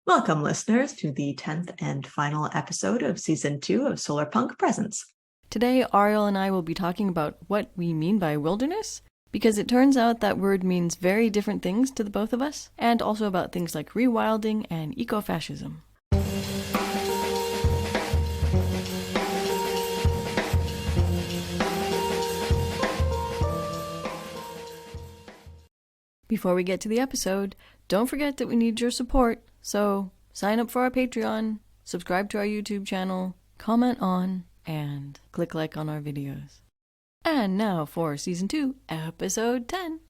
Welcome, listeners, to the 10th and final episode of Season 2 of Solarpunk Presents. Today, Ariel and I will be talking about what we mean by wilderness, because it turns out that word means very different things to the both of us, and also about things like rewilding and ecofascism. Before we get to the episode, don't forget that we need your support, so sign up for our Patreon, subscribe to our YouTube channel, comment on, and click like on our videos. And now for Season 2, Episode 10.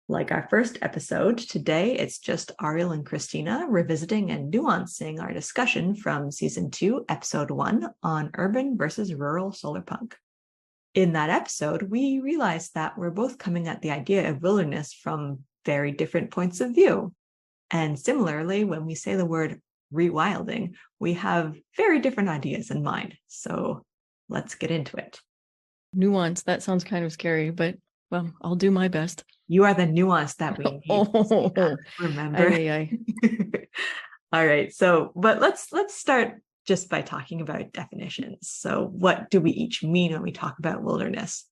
Like our first episode, today it's just Ariel and Christina revisiting and nuancing our discussion from Season 2, Episode 1 on urban versus rural solarpunk. In that episode, we realized that we're both coming at the idea of wilderness from very different points of view. And similarly, when we say the word rewilding, we have very different ideas in mind. So let's get into it. Nuance, that sounds kind of scary, but well, I'll do my best. You are the nuance that we need. Remember? Aye. All right. But let's start just by talking about definitions. So what do we each mean when we talk about wilderness?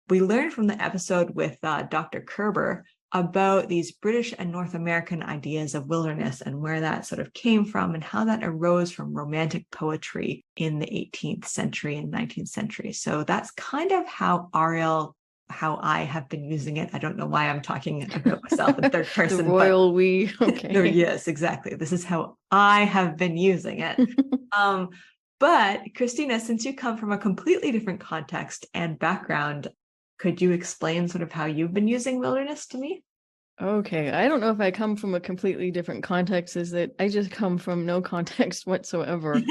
We learned from the episode with Dr. Kerber about these British and North American ideas of wilderness and where that sort of came from and how that arose from Romantic poetry in the 18th century and 19th century. So that's kind of how I have been using it. I don't know why I'm talking about myself in third person. The royal we. Okay. Yes, exactly. This is how I have been using it. But Christina, since you come from a completely different context and background, could you explain sort of how you've been using wilderness to me? Okay, I don't know if I come from a completely different context, is that I just come from no context whatsoever.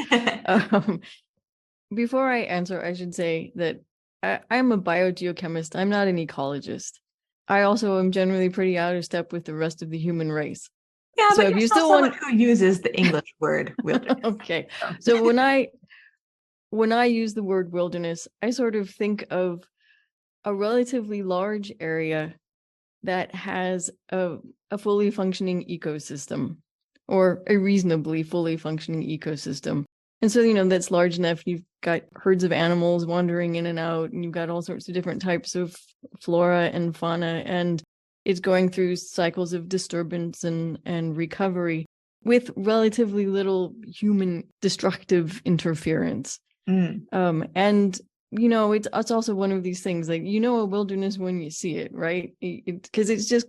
Before I answer, I should say that I'm a biogeochemist. I'm not an ecologist. I also am generally pretty out of step with the rest of the human race. Yeah, so but you're still someone who uses the English word wilderness. Okay, so when I use the word wilderness, I sort of think of a relatively large area that has a fully functioning ecosystem, or a reasonably fully functioning ecosystem. And so, that's large enough. You've got herds of animals wandering in and out, and you've got all sorts of different types of flora and fauna, and it's going through cycles of disturbance and recovery with relatively little human destructive interference. And it's also one of these things, like, a wilderness when you see it, right? Because it's just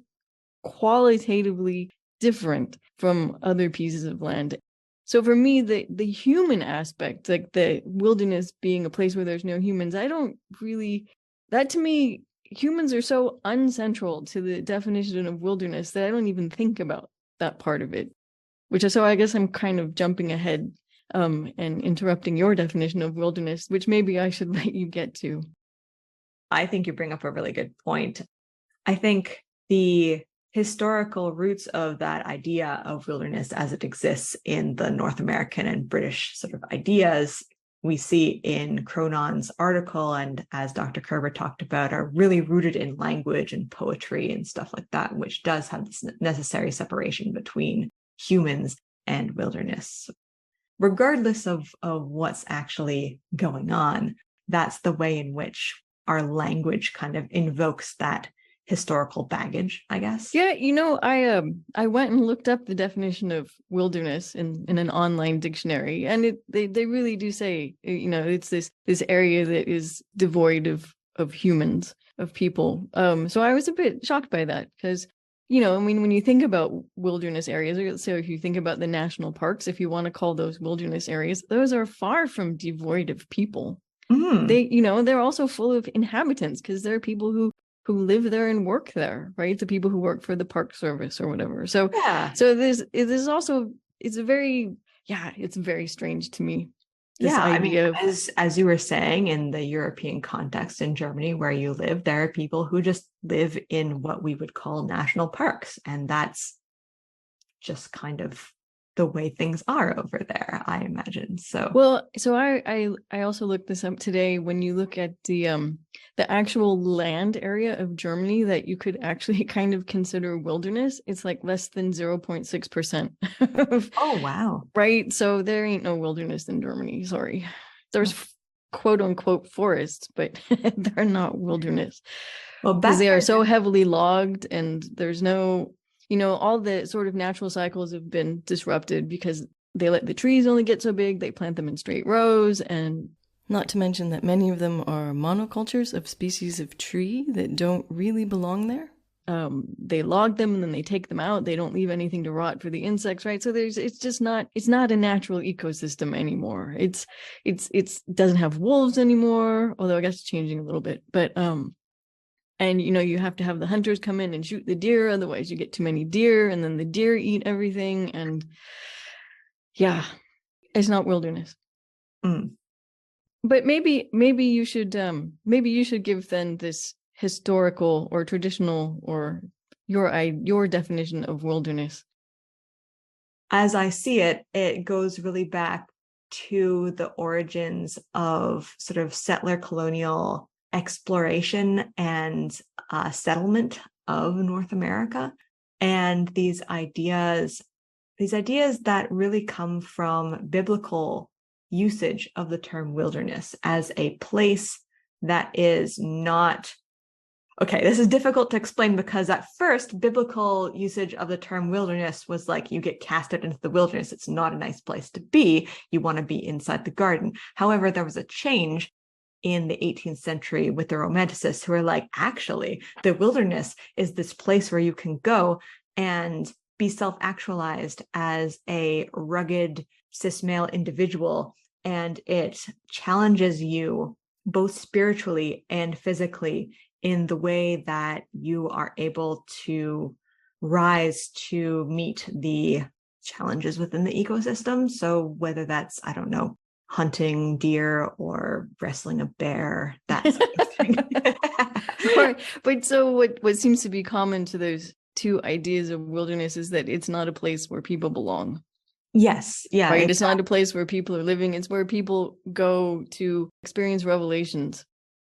qualitatively different from other pieces of land. So for me, the human aspect, like the wilderness being a place where there's no humans, that to me, humans are so uncentral to the definition of wilderness that I don't even think about that part of it. So I guess I'm kind of jumping ahead and interrupting your definition of wilderness, which maybe I should let you get to. I think you bring up a really good point. I think the historical roots of that idea of wilderness as it exists in the North American and British sort of ideas we see in Kroon's article, and as Dr. Kerber talked about, are really rooted in language and poetry and stuff like that, which does have this necessary separation between humans and wilderness. Regardless of what's actually going on, that's the way in which our language kind of invokes that historical baggage, I guess. Yeah, I went and looked up the definition of wilderness in an online dictionary, and they really do say, it's this area that is devoid of humans, of people. So I was a bit shocked by that, because when you think about wilderness areas, so if you think about the national parks, if you want to call those wilderness areas, those are far from devoid of people. They're also full of inhabitants, because there are people who live there and work there, right? The people who work for the park service or whatever. So yeah. So there's also, it's very strange to me. As you were saying, in the European context in Germany where you live, there are people who just live in what we would call national parks, and that's just kind of the way things are over there, I imagine. So well, so I also looked this up today. When you look at the actual land area of Germany that you could actually kind of consider wilderness, it's like less than 0.6%. oh wow. Right? So there ain't no wilderness in Germany. Sorry. There's quote unquote forests, but they're not wilderness. Well, because they are back so heavily logged, and there's no, all the sort of natural cycles have been disrupted because they let the trees only get so big, they plant them in straight rows, and not to mention that many of them are monocultures of species of tree that don't really belong there. They log them and then they take them out. They don't leave anything to rot for the insects, right? So it's not a natural ecosystem anymore. It's doesn't have wolves anymore, although I guess it's changing a little bit. But and you have to have the hunters come in and shoot the deer, otherwise you get too many deer, and then the deer eat everything, and yeah, it's not wilderness. But maybe you should give then this historical or traditional or your definition of wilderness. As I see it, it goes really back to the origins of sort of settler colonial exploration and settlement of North America, and these ideas that really come from biblical usage of the term wilderness as a place that is not. Okay, this is difficult to explain because at first, biblical usage of the term wilderness was like, you get cast out into the wilderness. It's not a nice place to be. You want to be inside the garden. However, there was a change in the 18th century with the Romanticists who are like, actually, the wilderness is this place where you can go and be self-actualized as a rugged cis male individual. And it challenges you both spiritually and physically in the way that you are able to rise to meet the challenges within the ecosystem. So whether that's, I don't know, hunting deer or wrestling a bear, that sort of thing. But so what seems to be common to those two ideas of wilderness is that it's not a place where people belong. Yes. Yeah. Right. Exactly. It's not a place where people are living. It's where people go to experience revelations.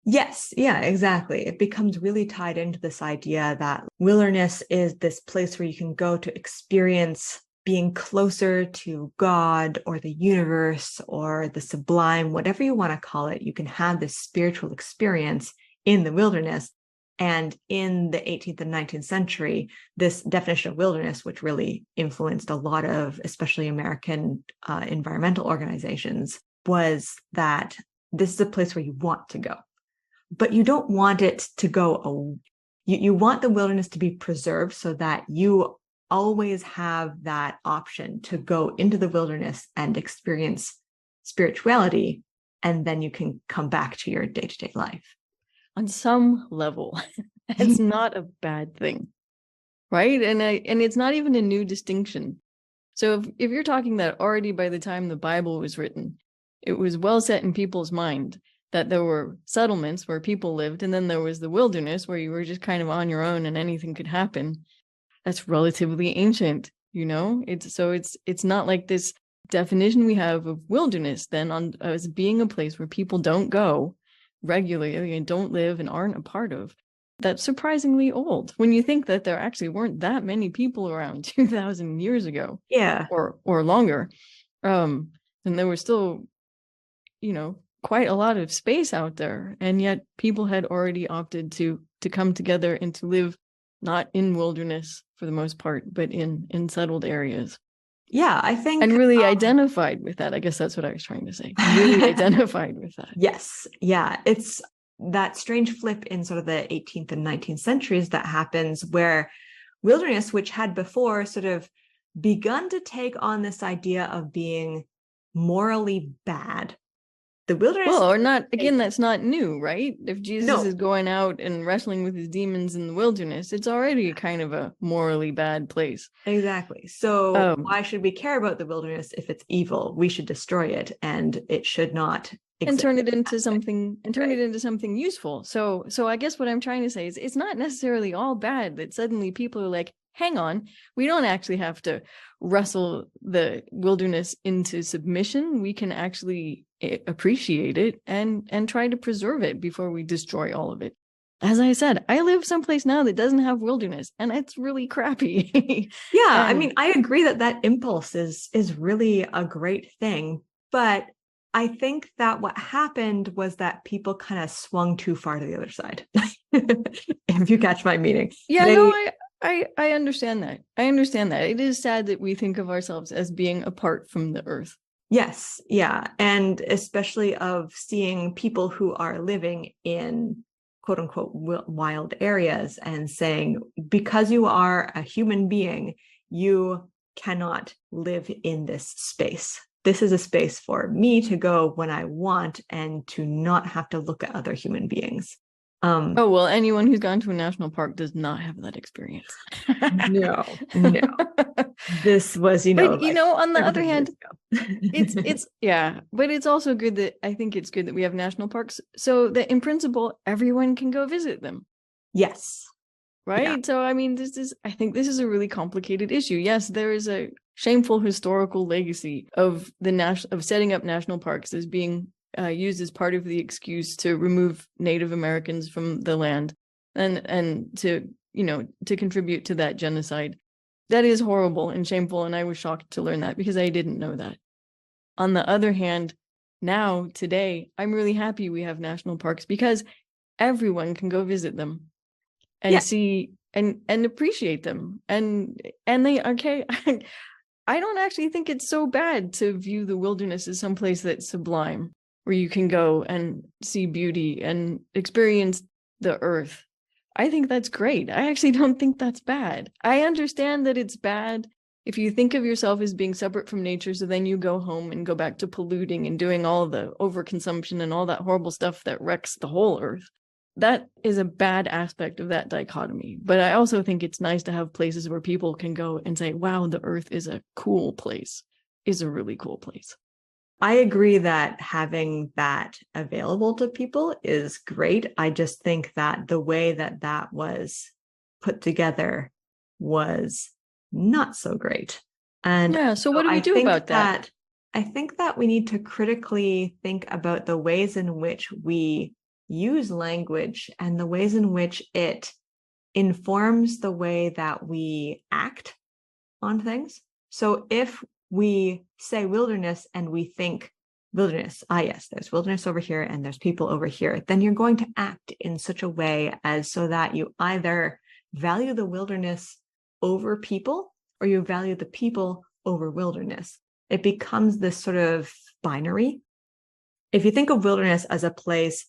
Yes. Yeah, exactly. It becomes really tied into this idea that wilderness is this place where you can go to experience being closer to God or the universe or the sublime, whatever you want to call it. You can have this spiritual experience in the wilderness. And in the 18th and 19th century, this definition of wilderness, which really influenced a lot of, especially American environmental organizations, was that this is a place where you want to go. But you don't want it to go. You want the wilderness to be preserved so that you always have that option to go into the wilderness and experience spirituality, and then you can come back to your day-to-day life. On some level, it's not a bad thing, right? And it's not even a new distinction. So if you're talking that already by the time the Bible was written, it was well set in people's mind that there were settlements where people lived, and then there was the wilderness where you were just kind of on your own and anything could happen. That's relatively ancient, It's not like this definition we have of wilderness then as being a place where people don't go regularly and don't live and aren't a part of. That's surprisingly old when you think that there actually weren't that many people around 2,000 years ago. Yeah. Or longer. And there was still, quite a lot of space out there, and yet people had already opted to come together and to live not in wilderness for the most part, but in settled areas. Yeah, I think, and really identified with that. I guess that's what I was trying to say. Really identified with that. Yes, yeah, it's that strange flip in sort of the 18th and 19th centuries that happens where wilderness, which had before sort of begun to take on this idea of being morally bad. The wilderness, well, or not, again, that's not new, right? If Jesus is going out and wrestling with his demons in the wilderness, it's already kind of a morally bad place. Exactly. So why should we care about the wilderness if it's evil? We should destroy it, and it should not and turn it into something useful. So I guess what I'm trying to say is it's not necessarily all bad that suddenly people are like, hang on, we don't actually have to wrestle the wilderness into submission. We can actually appreciate it and try to preserve it before we destroy all of it. As I said, I live someplace now that doesn't have wilderness, and it's really crappy. Yeah, I And mean, I agree that impulse is really a great thing, but I think that what happened was that people kind of swung too far to the other side. If you catch my meaning. yeah, no, I understand that. I understand that. It is sad that we think of ourselves as being apart from the earth. Yes, yeah, and especially of seeing people who are living in quote unquote wild areas and saying, because you are a human being, you cannot live in this space. This is a space for me to go when I want and to not have to look at other human beings. Oh, well, anyone who's gone to a national park does not have that experience. No. This was, but like on the other hand, it's yeah, but it's also good that I think it's good that we have national parks so that in principle everyone can go visit them. Yes. Right. Yeah. So I mean, I think this is a really complicated issue. Yes, there is a shameful historical legacy of setting up national parks as being used as part of the excuse to remove Native Americans from the land and to contribute to that genocide. That is horrible and shameful, and I was shocked to learn that because I didn't know that. On the other hand, now, today, I'm really happy we have national parks because everyone can go visit them and see and appreciate them. And they, okay, I don't actually think it's so bad to view the wilderness as someplace that's sublime, where you can go and see beauty and experience the earth. I think that's great. I actually don't think that's bad. I understand that it's bad if you think of yourself as being separate from nature, so then you go home and go back to polluting and doing all the overconsumption and all that horrible stuff that wrecks the whole earth. That is a bad aspect of that dichotomy. But I also think it's nice to have places where people can go and say, wow, the earth is a cool place, is a really cool place. I agree that having that available to people is great. I just think that the way that was put together was not so great. And yeah, so what do we do about that? I think that we need to critically think about the ways in which we use language and the ways in which it informs the way that we act on things. So if we say wilderness and we think wilderness, yes, there's wilderness over here and there's people over here, then you're going to act in such a way as so that you either value the wilderness over people or you value the people over wilderness. It becomes this sort of binary. If you think of wilderness as a place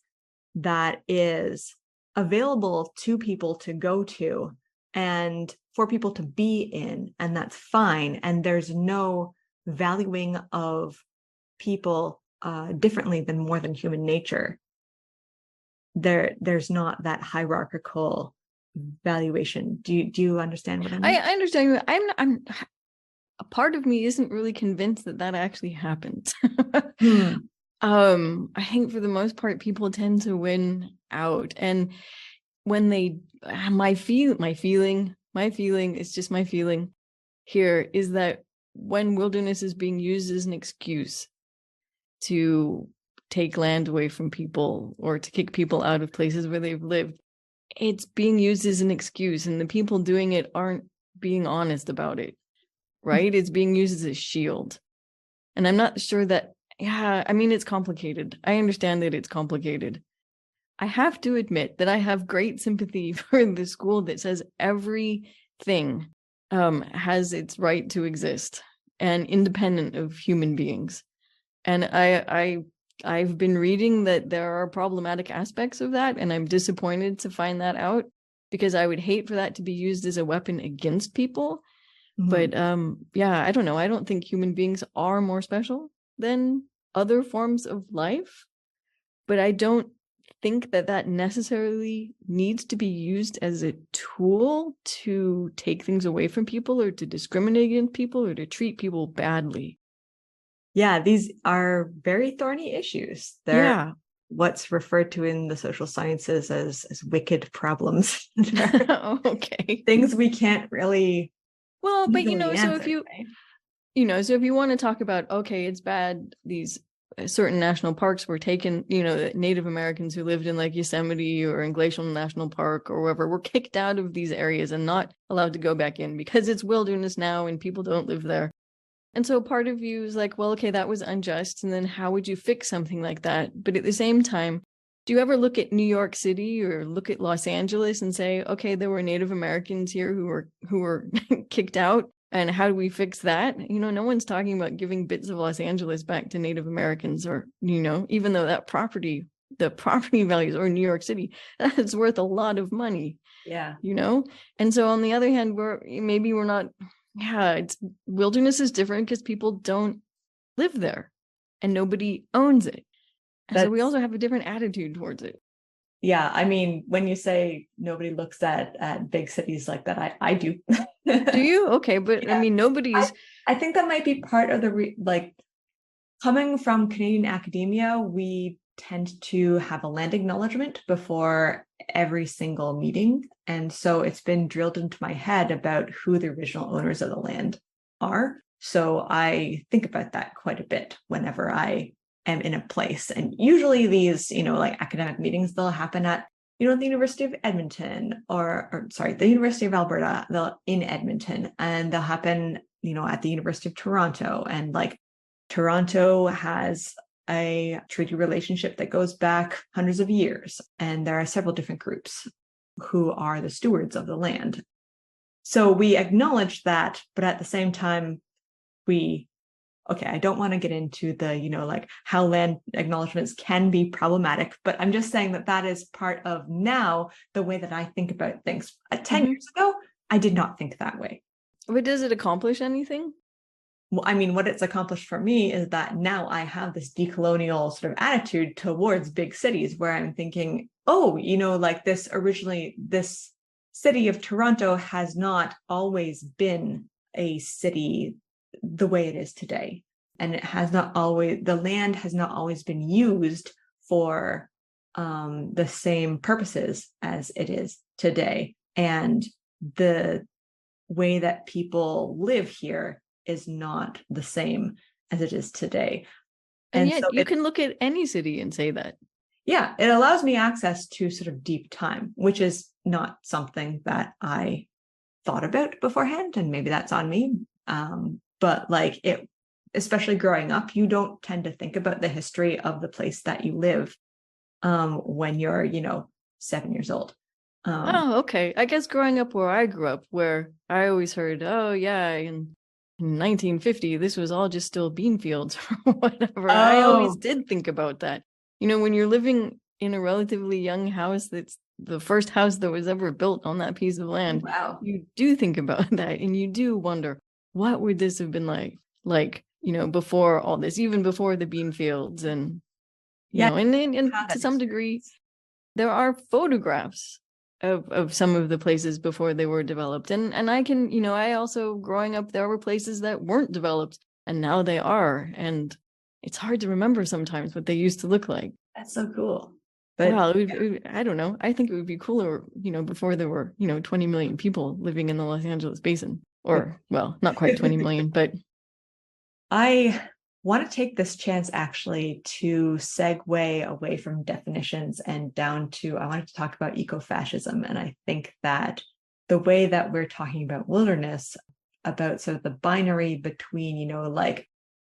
that is available to people to go to and for people to be in, and that's fine, and there's no valuing of people differently than more than human nature, there's not that hierarchical valuation. Do you understand what I mean? I understand. I'm a part of me isn't really convinced that actually happens. I think for the most part people tend to win out, and when they my feeling is just my feeling here is that when wilderness is being used as an excuse to take land away from people or to kick people out of places where they've lived, it's being used as an excuse, and the people doing it aren't being honest about it, right? It's being used as a shield. And I'm not sure that, I mean, it's complicated. I understand that it's complicated. I have to admit that I have great sympathy for the school that says everything has its right to exist and independent of human beings. And I've been reading that there are problematic aspects of that, and I'm disappointed to find that out because I would hate for that to be used as a weapon against people. But I don't know. I don't think human beings are more special than other forms of life, but I don't think that necessarily needs to be used as a tool to take things away from people or to discriminate against people or to treat people badly. Yeah, these are very thorny issues. They're what's referred to in the social sciences as wicked problems. Oh, okay. Things we can't really Well, but easily so answer, if you right? so if you want to talk about, okay, it's bad, these certain national parks were taken, Native Americans who lived in like Yosemite or in Glacial National Park or wherever were kicked out of these areas and not allowed to go back in because it's wilderness now and people don't live there. And so part of you is like, well, okay, that was unjust. And then how would you fix something like that? But at the same time, do you ever look at New York City or look at Los Angeles and say, okay, there were Native Americans here who were kicked out, and how do we fix that? No one's talking about giving bits of Los Angeles back to Native Americans, or even though the property values, or New York City, that's worth a lot of money. Yeah. And so on the other hand, we're not. Yeah, wilderness is different because people don't live there and nobody owns it. And so we also have a different attitude towards it. Yeah, I mean, when you say nobody looks at big cities like that, I do. Do you? Okay, but yeah. I mean, nobody's. I think that might be part of the coming from Canadian academia, we tend to have a land acknowledgement before every single meeting. And so it's been drilled into my head about who the original owners of the land are. So I think about that quite a bit whenever I am in a place. And usually these, academic meetings, they'll happen at, the University of Edmonton the University of Alberta, in Edmonton, and they'll happen, at the University of Toronto. And Toronto has a treaty relationship that goes back hundreds of years, and there are several different groups who are the stewards of the land. So we acknowledge that, but at the same time, I don't want to get into the, how land acknowledgements can be problematic, but I'm just saying that is part of now the way that I think about things. 10 years ago, I did not think that way. But does it accomplish anything? Well, I mean, what it's accomplished for me is that now I have this decolonial sort of attitude towards big cities where I'm thinking, this city of Toronto has not always been a city the way it is today. And the land has not always been used for the same purposes as it is today. And the way that people live here is not the same as it is today. And yet you can look at any city and say that. Yeah, it allows me access to sort of deep time, which is not something that I thought about beforehand, and maybe that's on me. But especially growing up, you don't tend to think about the history of the place that you live when you're, 7 years old. Okay. I guess growing up where I grew up, where I always heard, oh yeah, in 1950, this was all just still bean fields or whatever. Oh. I always did think about that. When you're living in a relatively young house, that's the first house that was ever built on that piece of land. Wow. You do think about that, and you do wonder, what would this have been like, before all this, even before the bean fields, and and to some degree, there are photographs of some of the places before they were developed. And I can, I also, growing up, there were places that weren't developed and now they are. And it's hard to remember sometimes what they used to look like. That's so cool. But I don't know. I think it would be cooler, before there were, 20 million people living in the Los Angeles basin, or, well, not quite 20 million, but. I want to take this chance actually to segue away from definitions and down to, I wanted to talk about ecofascism. And I think that the way that we're talking about wilderness, about sort of the binary between,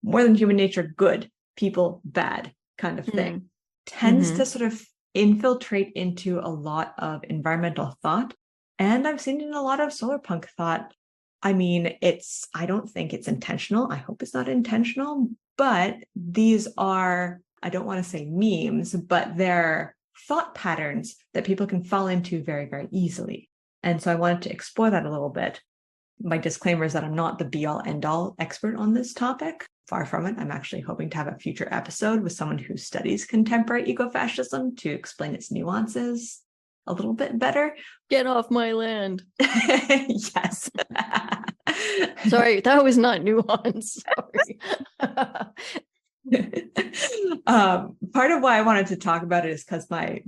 more than human nature, good, people, bad kind of thing, tends to sort of infiltrate into a lot of environmental thought. And I've seen it in a lot of solarpunk thought. I mean, I don't think it's intentional. I hope it's not intentional, but these are, I don't want to say memes, but they're thought patterns that people can fall into very, very easily. And so I wanted to explore that a little bit. My disclaimer is that I'm not the be-all end-all expert on this topic. Far from it. I'm actually hoping to have a future episode with someone who studies contemporary ecofascism to explain its nuances a little bit better. Get off my land. Yes. Sorry, that was not nuance. Sorry. part of why I wanted to talk about it is because my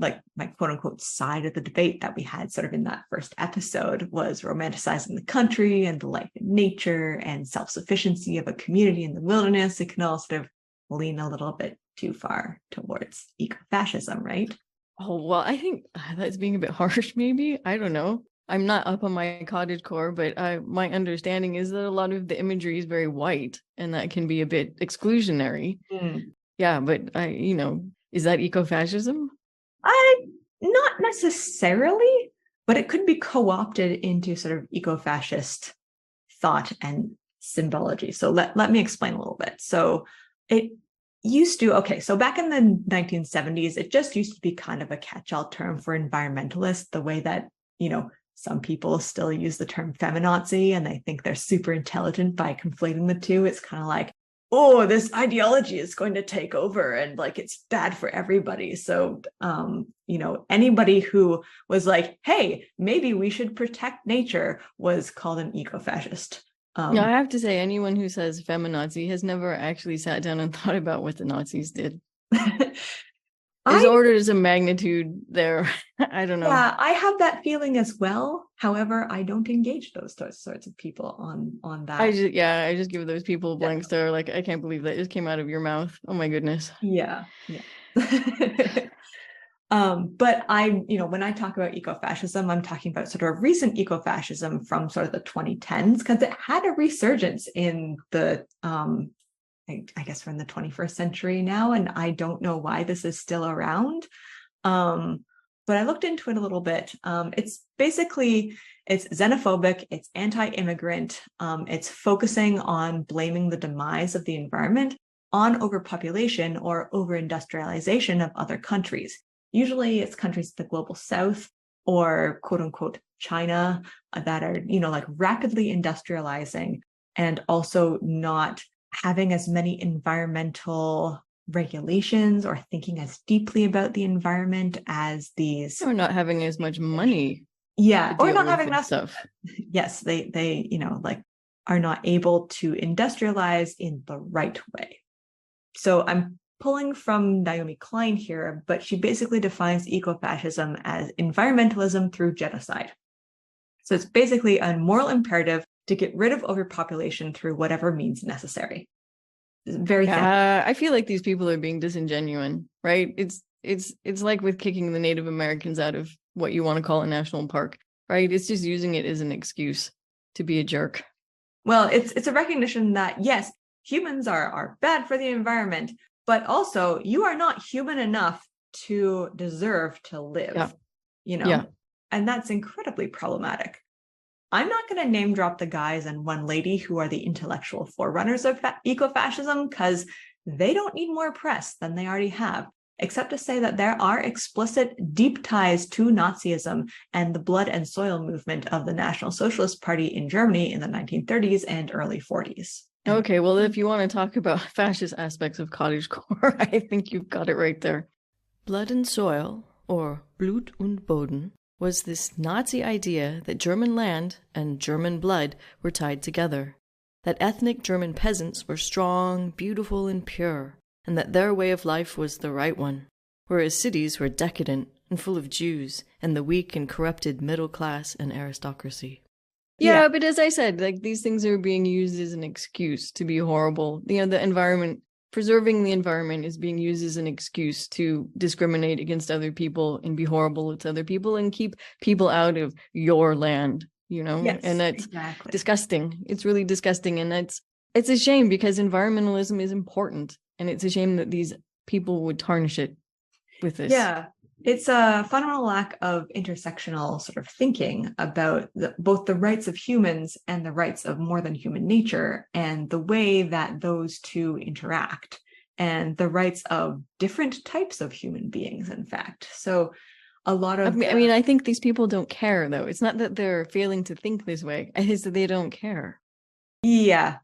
quote unquote side of the debate that we had sort of in that first episode was romanticizing the country and the life in nature and self-sufficiency of a community in the wilderness. It can all sort of lean a little bit too far towards ecofascism, right? Oh, well, I think that's being a bit harsh, maybe. I don't know. I'm not up on my cottagecore, but my understanding is that a lot of the imagery is very white, and that can be a bit exclusionary. Yeah, but is that ecofascism? Not necessarily, but it could be co-opted into sort of eco-fascist thought and symbology. So let me explain a little bit. So it used to, so back in the 1970s, it just used to be kind of a catch-all term for environmentalists, the way that, some people still use the term feminazi and they think they're super intelligent by conflating the two. It's kind of like, oh, this ideology is going to take over and like it's bad for everybody. So, anybody who was like, hey, maybe we should protect nature was called an eco-fascist. Yeah, I have to say, anyone who says feminazi has never actually sat down and thought about what the Nazis did. There's orders of magnitude there. I don't know. Yeah, I have that feeling as well. However, I don't engage those sorts of people on that. I just give those people a blank stare. Like, I can't believe that just came out of your mouth. Oh my goodness. Yeah. But when I talk about ecofascism, I'm talking about sort of recent ecofascism from sort of the 2010s, because it had a resurgence in the I guess we're in the 21st century now, and I don't know why this is still around. But I looked into it a little bit. It's xenophobic, it's anti-immigrant, it's focusing on blaming the demise of the environment on overpopulation or over-industrialization of other countries. Usually it's countries in the global south or quote unquote China that are, rapidly industrializing and also not having as many environmental regulations or thinking as deeply about the environment as these. Or not having as much money. Yeah, or not having enough stuff. Yes, they are not able to industrialize in the right way. So I'm pulling from Naomi Klein here, but she basically defines ecofascism as environmentalism through genocide. So it's basically a moral imperative to get rid of overpopulation through whatever means necessary. Very I feel like these people are being disingenuous, right? It's like with kicking the Native Americans out of what you want to call a national park, right? It's just using it as an excuse to be a jerk. Well, it's a recognition that yes, humans are bad for the environment, but also you are not human enough to deserve to live. And that's incredibly problematic. I'm not going to name drop the guys and one lady who are the intellectual forerunners of ecofascism because they don't need more press than they already have, except to say that there are explicit deep ties to Nazism and the blood and soil movement of the National Socialist Party in Germany in the 1930s and early 40s. Okay, well, if you want to talk about fascist aspects of cottagecore, I think you've got it right there. Blood and soil, or Blut und Boden, was this Nazi idea that German land and German blood were tied together, that ethnic German peasants were strong, beautiful, and pure, and that their way of life was the right one, whereas cities were decadent and full of Jews and the weak and corrupted middle class and aristocracy. Yeah, but as I said, these things are being used as an excuse to be horrible. The environment, preserving the environment is being used as an excuse to discriminate against other people and be horrible to other people and keep people out of your land, Yes, and that's disgusting. It's really disgusting. And it's a shame because environmentalism is important. And it's a shame that these people would tarnish it with this. Yeah, it's a fundamental lack of intersectional sort of thinking about both the rights of humans and the rights of more than human nature and the way that those two interact and the rights of different types of human beings, in fact. So a lot of... I think these people don't care, though. It's not that they're failing to think this way. It's that they don't care. Yeah.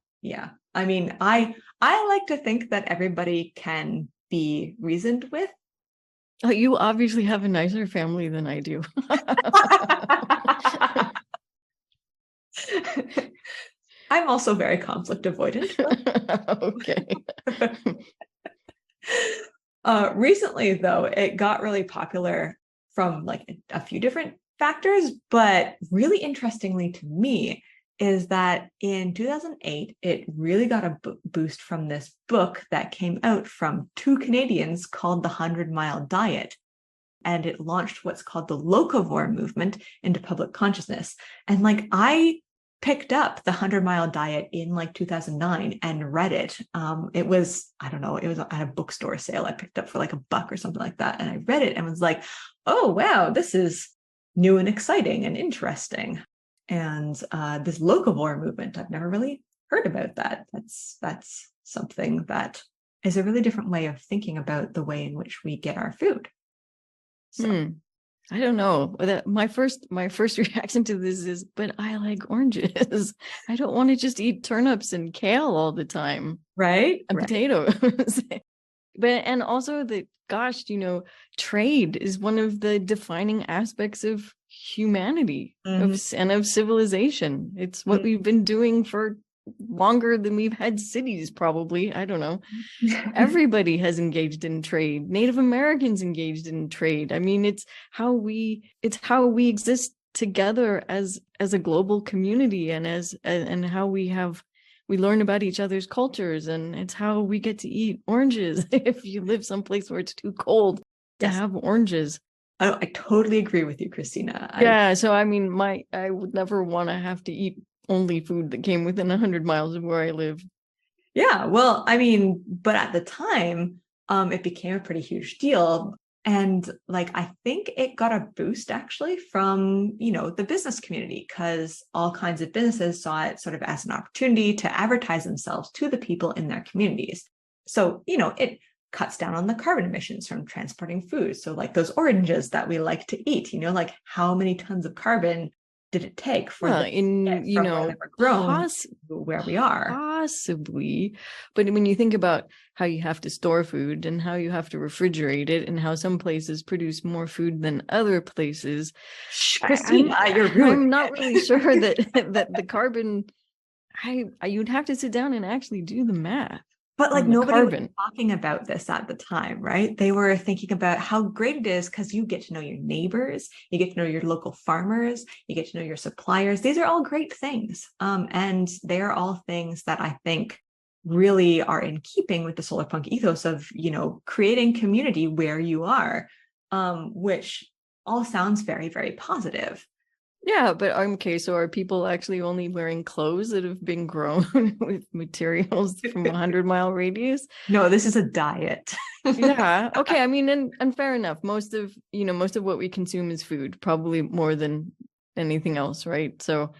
I mean, I like to think that everybody can be reasoned with. Oh, you obviously have a nicer family than I do. I'm also very conflict avoidant. Okay. Recently, though, it got really popular from like a few different factors, but really interestingly to me is that in 2008, it really got a boost from this book that came out from two Canadians called The 100-Mile Diet. And it launched what's called the Locavore movement into public consciousness. And like I picked up the 100-Mile Diet in like 2009 and read it. It was, I don't know, it was at a bookstore sale. I picked up for like $1 or something like that. And I read it and was like, oh, wow, this is new and exciting and interesting. And this locavore movement, I've never really heard about that. That's something that is a really different way of thinking about the way in which we get our food. So. I don't know. My first reaction to this is, but I like oranges. I don't want to just eat turnips and kale all the time. Right. And potatoes. And also that, gosh, trade is one of the defining aspects of humanity and of civilization. It's what we've been doing for longer than we've had cities, probably. I don't know. Everybody has engaged in trade. Native Americans engaged in trade. I mean, it's how we exist together as a global community, and how we learn about each other's cultures, and it's how we get to eat oranges if you live someplace where it's too cold to have oranges. I totally agree with you, Christina. Yeah, so I mean, I would never want to have to eat only food that came within 100 miles of where I live. Yeah, well, I mean, but at the time, it became a pretty huge deal. And like, I think it got a boost actually from, the business community, because all kinds of businesses saw it sort of as an opportunity to advertise themselves to the people in their communities. So, it cuts down on the carbon emissions from transporting food. So like those oranges that we like to eat, like how many tons of carbon did it take for where they were grown where we are? Possibly. But when you think about how you have to store food and how you have to refrigerate it and how some places produce more food than other places, Christina, I'm not really sure that the carbon, you'd have to sit down and actually do the math. But like nobody was talking about this at the time, right? They were thinking about how great it is because you get to know your neighbors, you get to know your local farmers, you get to know your suppliers. These are all great things. And they are all things that I think really are in keeping with the Solarpunk ethos of, creating community where you are, which all sounds very, very positive. Yeah, but okay, so are people actually only wearing clothes that have been grown with materials from 100-mile radius? No, this is a diet. Yeah. Okay. I mean, and fair enough. Most of what we consume is food, probably more than anything else, right? So,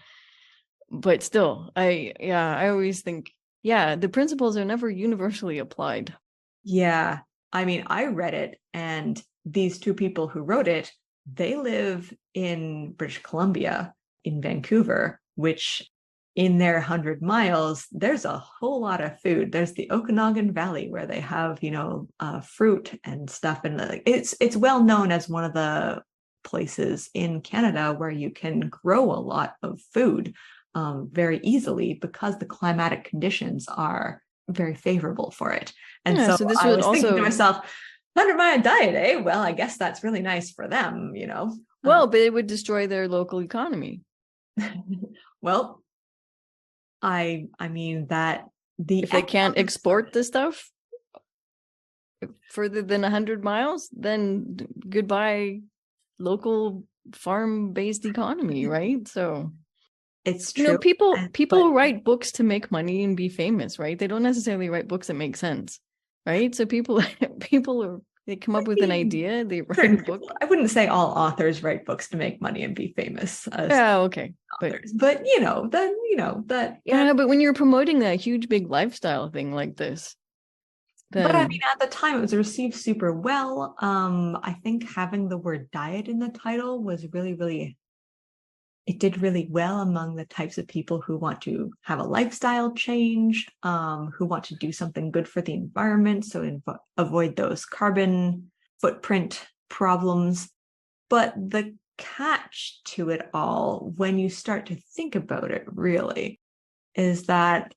but still, I always think, the principles are never universally applied. Yeah. I mean, I read it, and these two people who wrote it, they live in British Columbia, in Vancouver, which in their 100 miles, there's a whole lot of food. There's the Okanagan Valley where they have, fruit and stuff. And it's well known as one of the places in Canada where you can grow a lot of food very easily because the climatic conditions are very favorable for it. And so this I was thinking to myself, 100-mile diet, eh? Well, I guess that's really nice for them, Well, but it would destroy their local economy. Well, I mean that if they can't export the stuff further than 100 miles, then goodbye local farm-based economy, right? So it's true. People write books to make money and be famous, right? They don't necessarily write books that make sense, right? So people they come up with an idea, they write a book. I wouldn't say all authors write books to make money and be famous. Okay. Authors. But but when you're promoting a huge big lifestyle thing like this, but I mean, at the time it was received super well. I think having the word diet in the title was really, really, it did really well among the types of people who want to have a lifestyle change, who want to do something good for the environment, so avoid those carbon footprint problems. But the catch to it all, when you start to think about it really, is that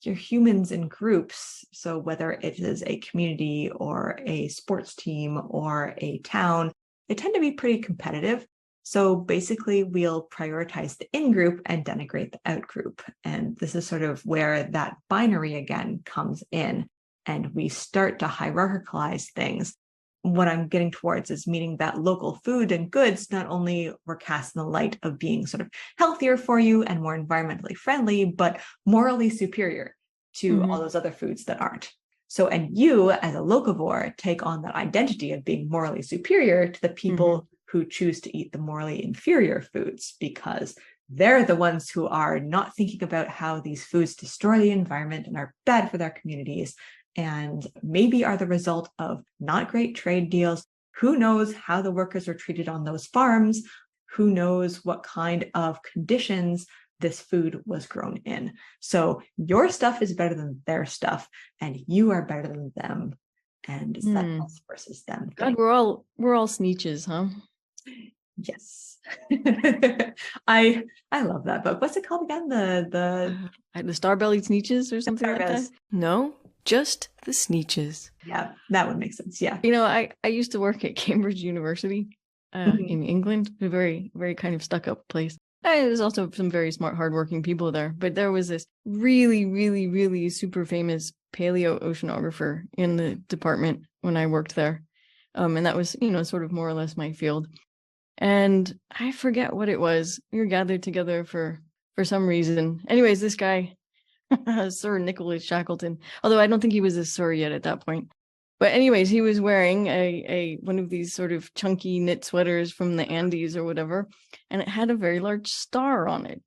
you're humans in groups. So whether it is a community or a sports team or a town, they tend to be pretty competitive. So basically, we'll prioritize the in-group and denigrate the out-group. And this is sort of where that binary again comes in. And we start to hierarchicalize things. What I'm getting towards is meaning that local food and goods not only were cast in the light of being sort of healthier for you and more environmentally friendly, but morally superior to all those other foods that aren't. So, and you as a locavore take on that identity of being morally superior to the people who choose to eat the morally inferior foods, because they're the ones who are not thinking about how these foods destroy the environment and are bad for their communities, and maybe are the result of not great trade deals. Who knows how the workers were treated on those farms? Who knows what kind of conditions this food was grown in? So your stuff is better than their stuff, and you are better than them. And it's that us versus them thing. God, we're all sneeches, huh? Yes. I love that book. What's it called again? The Star-Bellied Sneeches or something like that? No, just the Sneeches. Yeah, that would make sense. Yeah. You know, I used to work at Cambridge University in England, a very, very kind of stuck-up place. There's also some very smart, hardworking people there. But there was this really, really, really super famous paleo oceanographer in the department when I worked there. And that was, sort of more or less my field. And I forget what it was. We were gathered together for some reason. Anyways, this guy, Sir Nicholas Shackleton, although I don't think he was a sir yet at that point. But anyways, he was wearing a one of these sort of chunky knit sweaters from the Andes or whatever, and it had a very large star on it.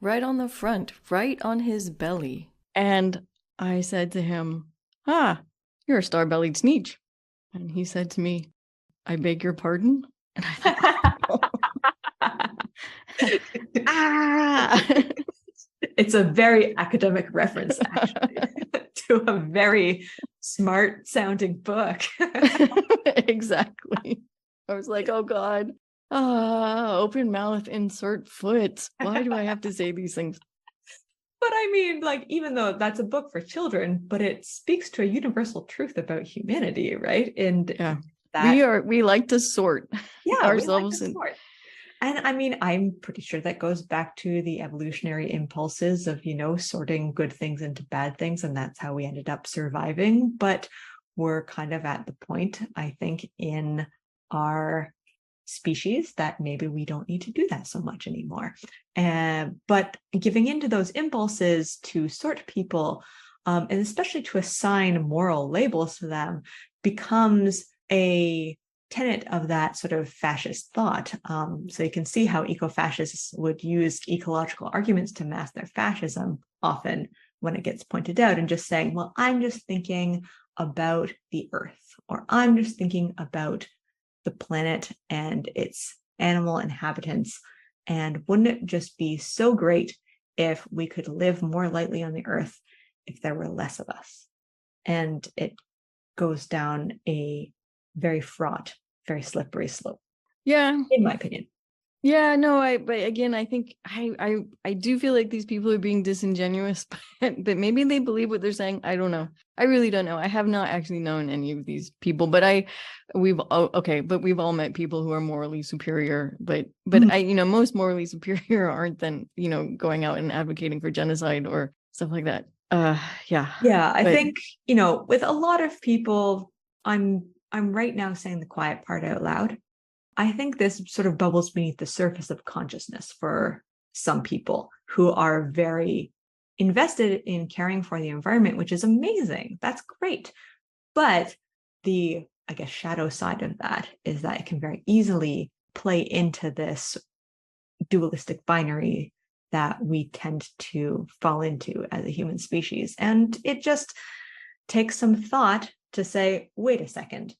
Right on the front, right on his belly. And I said to him, you're a star-bellied sneech. And he said to me, I beg your pardon? And I thought, It's a very academic reference, actually, to a very smart sounding book. Exactly. I was like, oh God, open mouth, insert foot. Why do I have to say these things? But I mean, like, even though that's a book for children, but it speaks to a universal truth about humanity, right? And we like to sort ourselves. And I mean, I'm pretty sure that goes back to the evolutionary impulses of, sorting good things into bad things. And that's how we ended up surviving. But we're kind of at the point, I think, in our species that maybe we don't need to do that so much anymore. But giving into those impulses to sort people, and especially to assign moral labels to them, becomes a tenet of that sort of fascist thought. So you can see how eco-fascists would use ecological arguments to mask their fascism often when it gets pointed out, and just saying, well, I'm just thinking about the earth, or I'm just thinking about the planet and its animal inhabitants. And wouldn't it just be so great if we could live more lightly on the earth if there were less of us? And it goes down a very fraught, very slippery slope. Yeah. In my opinion. Yeah, no, but again, I think I do feel like these people are being disingenuous, but maybe they believe what they're saying. I don't know. I really don't know. I have not actually known any of these people, but we've all met people who are morally superior, but most morally superior aren't then, going out and advocating for genocide or stuff like that. I think, with a lot of people, I'm right now saying the quiet part out loud. I think this sort of bubbles beneath the surface of consciousness for some people who are very invested in caring for the environment, which is amazing. That's great. But the, shadow side of that is that it can very easily play into this dualistic binary that we tend to fall into as a human species. And it just takes some thought to say, wait a second.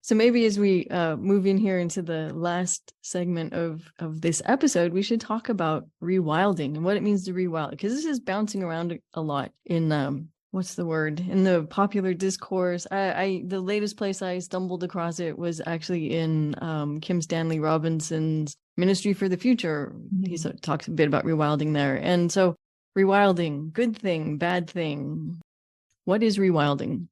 So maybe as we move in here into the last segment of this episode, we should talk about rewilding and what it means to rewild, because this is bouncing around a lot in in the popular discourse. The latest place I stumbled across it was actually in Kim Stanley Robinson's Ministry for the Future. He talks a bit about rewilding there. And so Rewilding, good thing, bad thing. What is rewilding?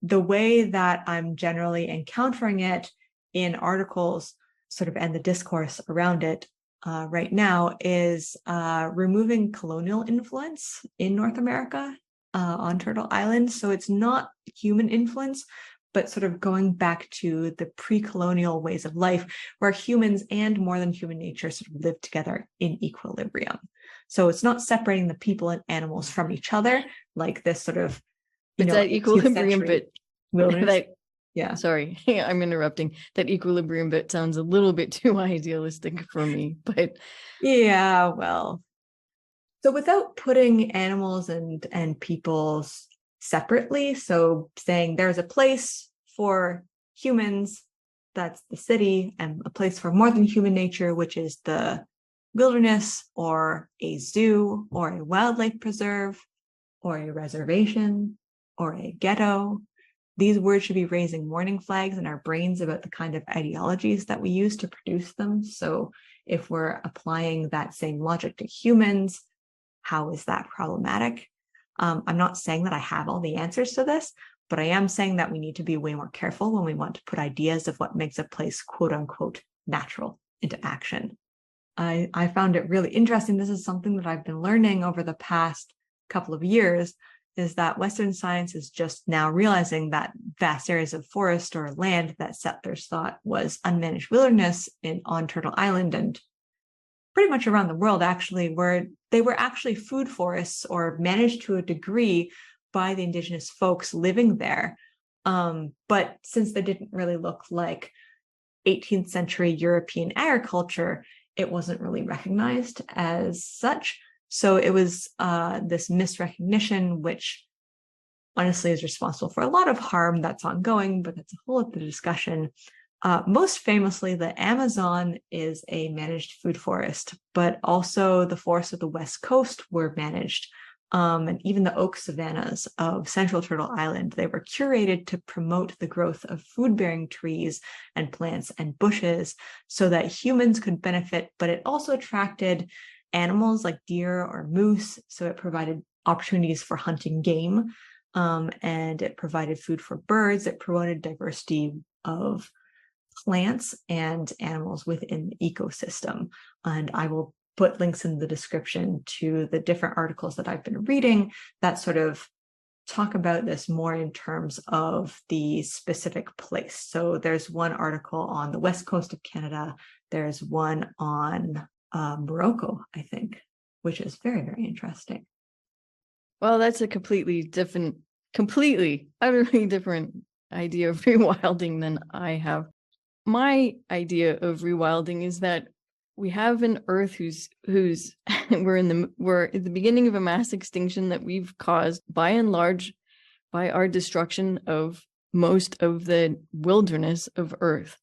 The way that I'm generally encountering it in articles sort of and the discourse around it right now is removing colonial influence in North America on Turtle Island. So it's not human influence, but sort of going back to the pre-colonial ways of life where humans and more than human nature sort of live together in equilibrium. So it's not separating the people and animals from each other like this sort of, But that equilibrium bit, wilderness. Yeah. Sorry, I'm interrupting. That equilibrium bit sounds a little bit too idealistic for me, but yeah, well. So without putting animals and peoples separately, so saying there's a place for humans, that's the city, and a place for more than human nature, which is the wilderness or a zoo or a wildlife preserve or a reservation or a ghetto. These words should be raising warning flags in our brains about the kind of ideologies that we use to produce them. So if we're applying that same logic to humans, how is that problematic? I'm not saying that I have all the answers to this, but I am saying that we need to be way more careful when we want to put ideas of what makes a place quote unquote natural into action. I found it really interesting. This is something that I've been learning over the past couple of years, is that Western science is just now realizing that vast areas of forest or land that settlers thought was unmanaged wilderness on Turtle Island and pretty much around the world actually, where they were actually food forests or managed to a degree by the indigenous folks living there. But since they didn't really look like 18th century European agriculture, it wasn't really recognized as such. So it was this misrecognition, which honestly is responsible for a lot of harm that's ongoing, but that's a whole other discussion. Most famously, the Amazon is a managed food forest, but also the forests of the West Coast were managed. And even the oak savannas of Central Turtle Island, they were curated to promote the growth of food-bearing trees and plants and bushes so that humans could benefit, but it also attracted animals like deer or moose. So it provided opportunities for hunting game, and it provided food for birds. It promoted diversity of plants and animals within the ecosystem. And I will put links in the description to the different articles that I've been reading that sort of talk about this more in terms of the specific place. So there's one article on the west coast of Canada. There's one on Morocco, I think, which is very, very interesting. Well, that's a utterly different idea of rewilding than I have. My idea of rewilding is that we have an Earth who's we're at the beginning of a mass extinction that we've caused by and large by our destruction of most of the wilderness of Earth,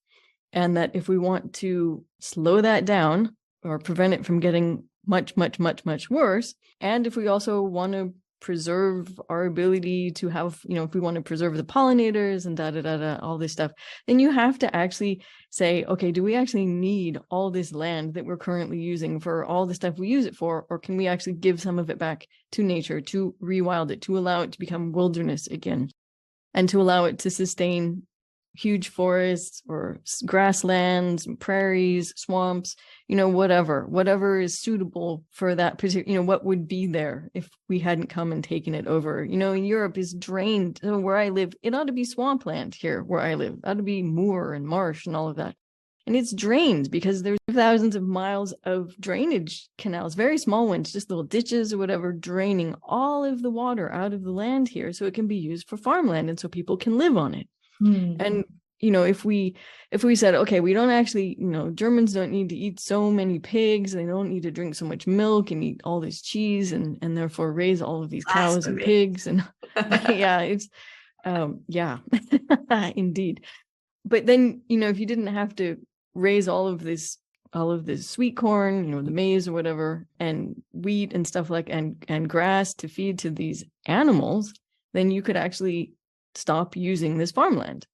and that if we want to slow that down or prevent it from getting much, much, much, much worse, and if we also want to preserve our ability to have, if we want to preserve the pollinators and all this stuff, then you have to actually say, okay, do we actually need all this land that we're currently using for all the stuff we use it for, or can we actually give some of it back to nature, to rewild it, to allow it to become wilderness again, and to allow it to sustain huge forests or grasslands, prairies, swamps, whatever is suitable for that particular, what would be there if we hadn't come and taken it over. In Europe is drained. So where I live, it ought to be swampland here where I live. It ought to be moor and marsh and all of that. And it's drained because there's thousands of miles of drainage canals, very small ones, just little ditches or whatever, draining all of the water out of the land here so it can be used for farmland and so people can live on it. And if we said, okay, we don't actually, Germans don't need to eat so many pigs, they don't need to drink so much milk and eat all this cheese and therefore raise all of these cows and pigs and yeah, it's indeed. But then if you didn't have to raise all of this sweet corn, the maize or whatever, and wheat and stuff and grass to feed to these animals, then you could actually stop using this farmland,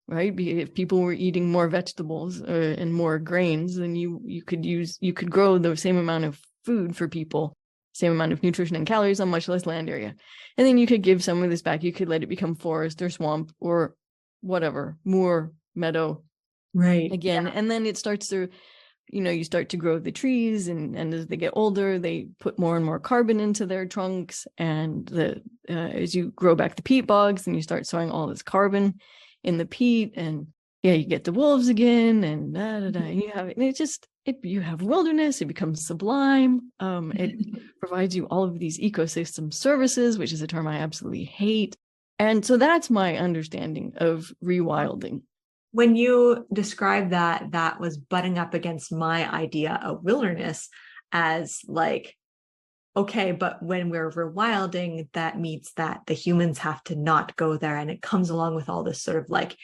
right? If people were eating more vegetables and more grains, then you could grow the same amount of food for people same amount of nutrition and calories on much less land area. And then you could give some of this back. You could let it become forest or swamp or whatever, moor, meadow. Right. Again. Yeah. And then it starts to, you start to grow the trees, and as they get older, they put more and more carbon into their trunks. And as you grow back the peat bogs, and you start sowing all this carbon in the peat, and you get the wolves again, and and you have you have wilderness. It becomes sublime. It provides you all of these ecosystem services, which is a term I absolutely hate. And so that's my understanding of rewilding. When you describe that, that was butting up against my idea of wilderness as like, okay, but when we're rewilding, that means that the humans have to not go there. And it comes along with all this sort of like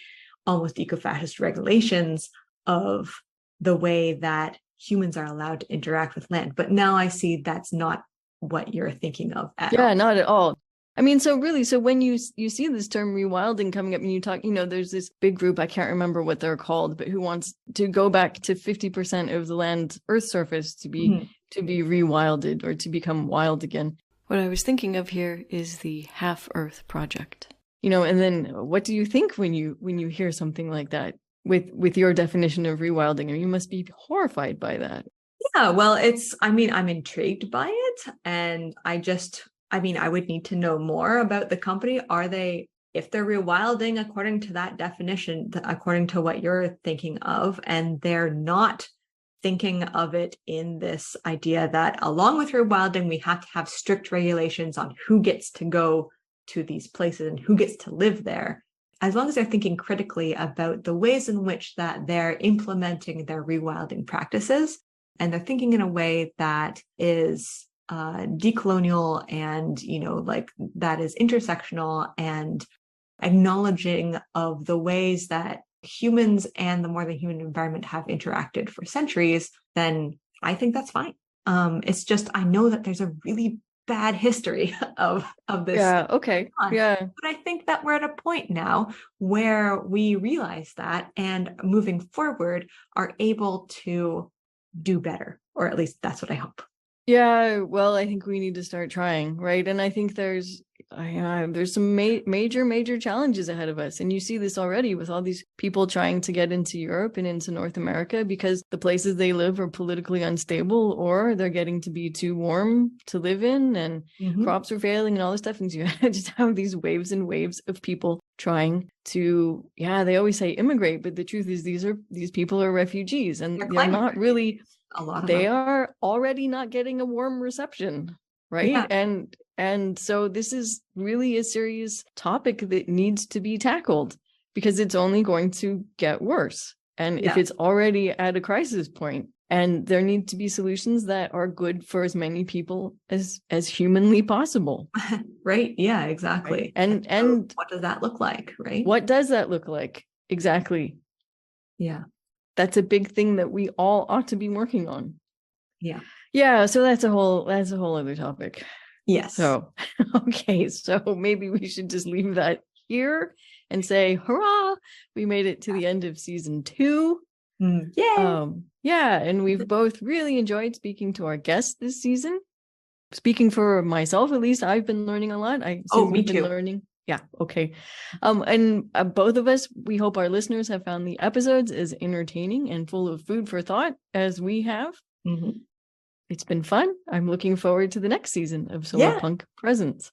almost eco-fascist regulations of the way that humans are allowed to interact with land. But now I see that's not what you're thinking of at all. Yeah, not at all. I mean, so when you see this term rewilding coming up, and you talk, there's this big group, I can't remember what they're called, but who wants to go back to 50% of the land Earth surface to be rewilded, or to become wild again. What I was thinking of here is the Half Earth Project. And then what do you think when you hear something like that with your definition of rewilding? I mean, you must be horrified by that. Yeah, well, I'm intrigued by it, and I would need to know more about the company. If they're rewilding according to that definition, according to what you're thinking of, and they're not thinking of it in this idea that along with rewilding, we have to have strict regulations on who gets to go to these places and who gets to live there. As long as they're thinking critically about the ways in which that they're implementing their rewilding practices, and they're thinking in a way that is decolonial and that is intersectional and acknowledging of the ways that humans and the more than human environment have interacted for centuries, then I think that's fine. It's just, I know that there's a really bad history of this. Yeah, okay. Yeah. But I think that we're at a point now where we realize that, and moving forward are able to do better, or at least that's what I hope. Yeah, well, I think we need to start trying, right? And I think there's some major challenges ahead of us. And you see this already with all these people trying to get into Europe and into North America because the places they live are politically unstable, or they're getting to be too warm to live in, and crops are failing and all this stuff. And you just have these waves and waves of people trying to, they always say immigrate, but the truth is these people are refugees, and they're not really... A lot of they them are already not getting a warm reception, right? Yeah. And so this is really a serious topic that needs to be tackled, because it's only going to get worse. And if it's already at a crisis point, and there need to be solutions that are good for as many people as humanly possible. Right. Yeah, exactly. Right? And what does that look like, right? What does that look like? Exactly. Yeah. That's a big thing that we all ought to be working on. Yeah. Yeah. So that's a whole other topic. Yes. So, okay. So maybe we should just leave that here and say, hurrah, we made it to the end of season 2. Yay. And we've both really enjoyed speaking to our guests this season. Speaking for myself, at least, I've been learning a lot. Me we've been too. learning. Yeah. Okay. And both of us, we hope our listeners have found the episodes as entertaining and full of food for thought as we have. It's been fun. I'm looking forward to the next season of Solarpunk Presents.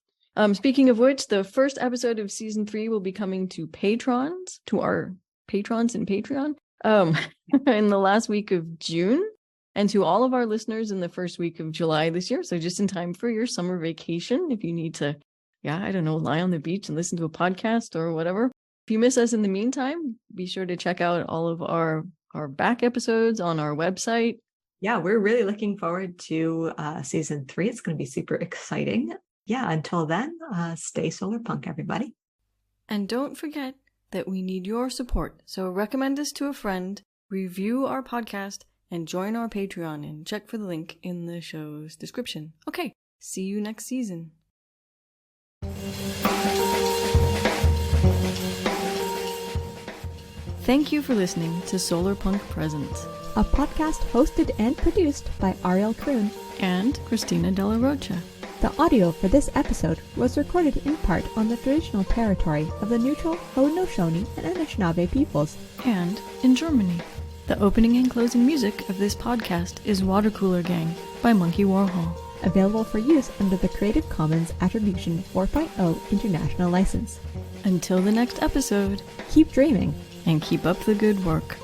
Speaking of which, the first episode of season 3 will be coming to our patrons in Patreon, in the last week of June, and to all of our listeners in the first week of July this year. So just in time for your summer vacation, if you need to, lie on the beach and listen to a podcast or whatever. If you miss us in the meantime, be sure to check out all of our back episodes on our website. Yeah, we're really looking forward to season 3. It's going to be super exciting. Yeah, until then, stay Solarpunk, everybody. And don't forget that we need your support. So recommend us to a friend, review our podcast, and join our Patreon, and check for the link in the show's description. Okay, see you next season. Thank you for listening to Solarpunk Presents, a podcast hosted and produced by Ariel Kroon and Christina de la Rocha. The audio for this episode was recorded in part on the traditional territory of the neutral Haudenosaunee and Anishinaabe peoples, and in Germany. The opening and closing music of this podcast is Water Cooler Gang by Monkey Warhol. available for use under the Creative Commons Attribution 4.0 International License. Until the next episode, Keep dreaming and keep up the good work.